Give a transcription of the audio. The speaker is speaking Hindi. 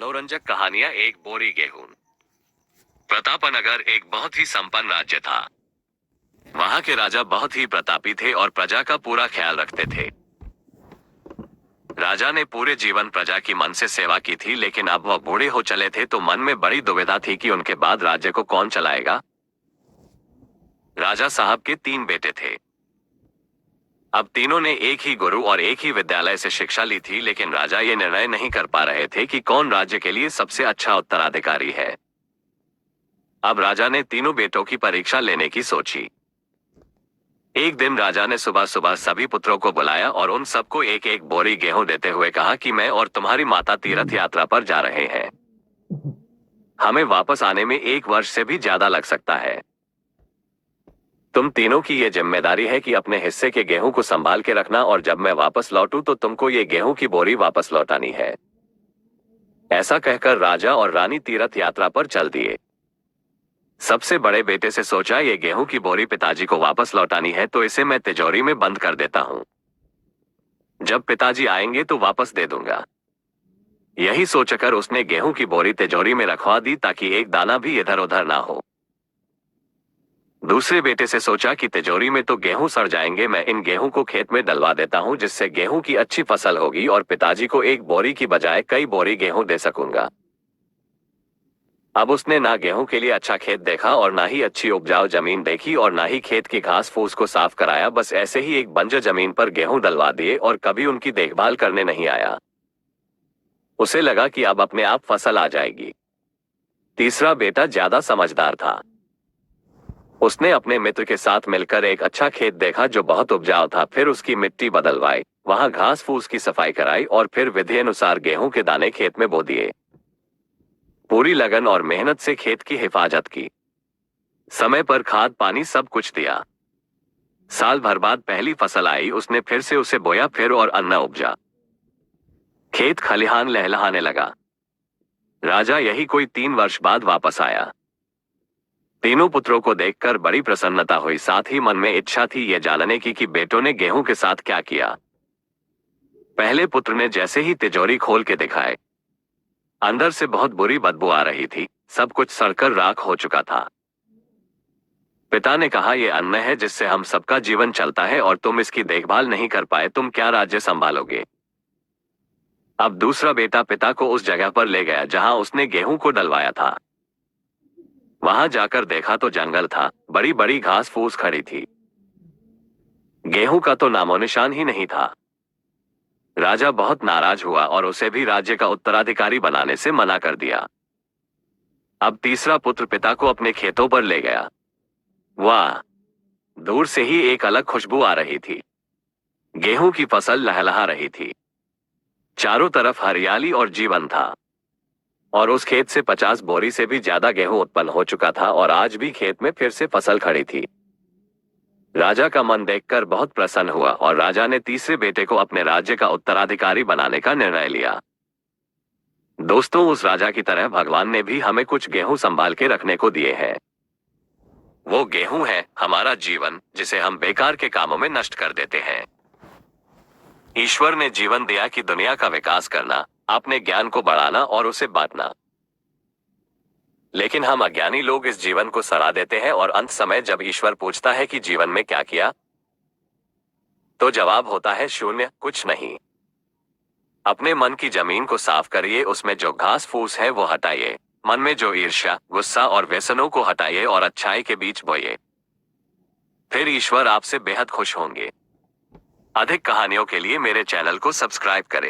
मनोरंजक कहानियां। एक बोरी गेहूं। प्रतापनगर एक बहुत ही संपन्न राज्य था। वहां के राजा बहुत ही प्रतापी थे और प्रजा का पूरा ख्याल रखते थे। राजा ने पूरे जीवन प्रजा की मन से सेवा की थी, लेकिन अब वह बूढ़े हो चले थे तो मन में बड़ी दुविधा थी कि उनके बाद राज्य को कौन चलाएगा। राजा साहब के 3 बेटे थे। अब तीनों ने एक ही गुरु और एक ही विद्यालय से शिक्षा ली थी, लेकिन राजा ये निर्णय नहीं कर पा रहे थे कि कौन राज्य के लिए सबसे अच्छा उत्तराधिकारी है। अब राजा ने तीनों बेटों की परीक्षा लेने की सोची। एक दिन राजा ने सुबह सुबह सभी पुत्रों को बुलाया और उन सबको एक एक बोरी गेहूं देते हुए कहा कि मैं और तुम्हारी माता तीर्थ यात्रा पर जा रहे हैं। हमें वापस आने में 1 वर्ष से भी ज्यादा लग सकता है। तुम तीनों की ये जिम्मेदारी है कि अपने हिस्से के गेहूं को संभाल के रखना, और जब मैं वापस लौटूं तो तुमको ये गेहूं की बोरी वापस लौटानी है। ऐसा कहकर राजा और रानी तीर्थ यात्रा पर चल दिए। सबसे बड़े बेटे से सोचा, ये गेहूं की बोरी पिताजी को वापस लौटानी है तो इसे मैं तिजोरी में बंद कर देता हूं। जब पिताजी आएंगे तो वापस दे दूंगा। यही सोचकर उसने गेहूं की बोरी तिजोरी में रखवा दी ताकि एक दाना भी इधर उधर ना हो। दूसरे बेटे से सोचा कि तिजोरी में तो गेहूं सड़ जाएंगे, मैं इन गेहूं को खेत में डलवा देता हूं जिससे गेहूं की अच्छी फसल होगी और पिताजी को एक बोरी की बजाय कई बोरी गेहूं दे सकूंगा। अब उसने ना गेहूं के लिए अच्छा खेत देखा और ना ही अच्छी उपजाऊ जमीन देखी और ना ही खेत की घास फूस को साफ कराया। बस ऐसे ही एक बंजर जमीन पर गेहूं डलवा दिए और कभी उनकी देखभाल करने नहीं आया। उसे लगा कि अब अपने आप फसल आ जाएगी। तीसरा बेटा ज्यादा समझदार था। उसने अपने मित्र के साथ मिलकर एक अच्छा खेत देखा जो बहुत उपजाऊ था। फिर उसकी मिट्टी बदलवाई, वहां घास फूस की सफाई कराई और फिर विधि अनुसार गेहूं के दाने खेत में बो दिए। पूरी लगन और मेहनत से खेत की हिफाजत की। समय पर खाद पानी सब कुछ दिया। साल भर बाद पहली फसल आई। उसने फिर से उसे बोया, फिर और अन्न उपजा। खेत खलिहान लहलहाने लगा। राजा यही कोई 3 वर्ष बाद वापस आया। तीनों पुत्रों को देखकर बड़ी प्रसन्नता हुई, साथ ही मन में इच्छा थी ये जानने की कि बेटों ने गेहूं के साथ क्या किया। पहले पुत्र ने जैसे ही तिजोरी खोल के दिखाए, अंदर से बहुत बुरी बदबू आ रही थी। सब कुछ सड़कर राख हो चुका था। पिता ने कहा, यह अन्न है जिससे हम सबका जीवन चलता है और तुम इसकी देखभाल नहीं कर पाए, तुम क्या राज्य संभालोगे। अब दूसरा बेटा पिता को उस जगह पर ले गया जहां उसने गेहूं को डलवाया था। वहां जाकर देखा तो जंगल था, बड़ी बड़ी घास फूस खड़ी थी। गेहूं का तो नामो निशान ही नहीं था। राजा बहुत नाराज हुआ और उसे भी राज्य का उत्तराधिकारी बनाने से मना कर दिया। अब तीसरा पुत्र पिता को अपने खेतों पर ले गया। वाह, दूर से ही एक अलग खुशबू आ रही थी। गेहूं की फसल लहलहा रही थी। चारों तरफ हरियाली और जीवन था। और उस खेत से 50 बोरी से भी ज्यादा गेहूं उत्पन्न हो चुका था और आज भी खेत में फिर से फसल खड़ी थी। राजा का मन देखकर बहुत प्रसन्न हुआ और राजा ने तीसरे बेटे को अपने राज्य का उत्तराधिकारी बनाने का निर्णय लिया। दोस्तों, उस राजा की तरह भगवान ने भी हमें कुछ गेहूं संभाल के रखने को दिए हैं। वो गेहूं है हमारा जीवन, जिसे हम बेकार के कामों में नष्ट कर देते हैं। ईश्वर ने जीवन दिया कि दुनिया का विकास करना, अपने ज्ञान को बढ़ाना और उसे बांटना। लेकिन हम अज्ञानी लोग इस जीवन को सड़ा देते हैं और अंत समय जब ईश्वर पूछता है कि जीवन में क्या किया, तो जवाब होता है शून्य, कुछ नहीं। अपने मन की जमीन को साफ करिए, उसमें जो घास फूस है वो हटाइए। मन में जो ईर्ष्या, गुस्सा और व्यसनों को हटाइए और अच्छाई के बीच बोइए। फिर ईश्वर आपसे बेहद खुश होंगे। अधिक कहानियों के लिए मेरे चैनल को सब्सक्राइब करें।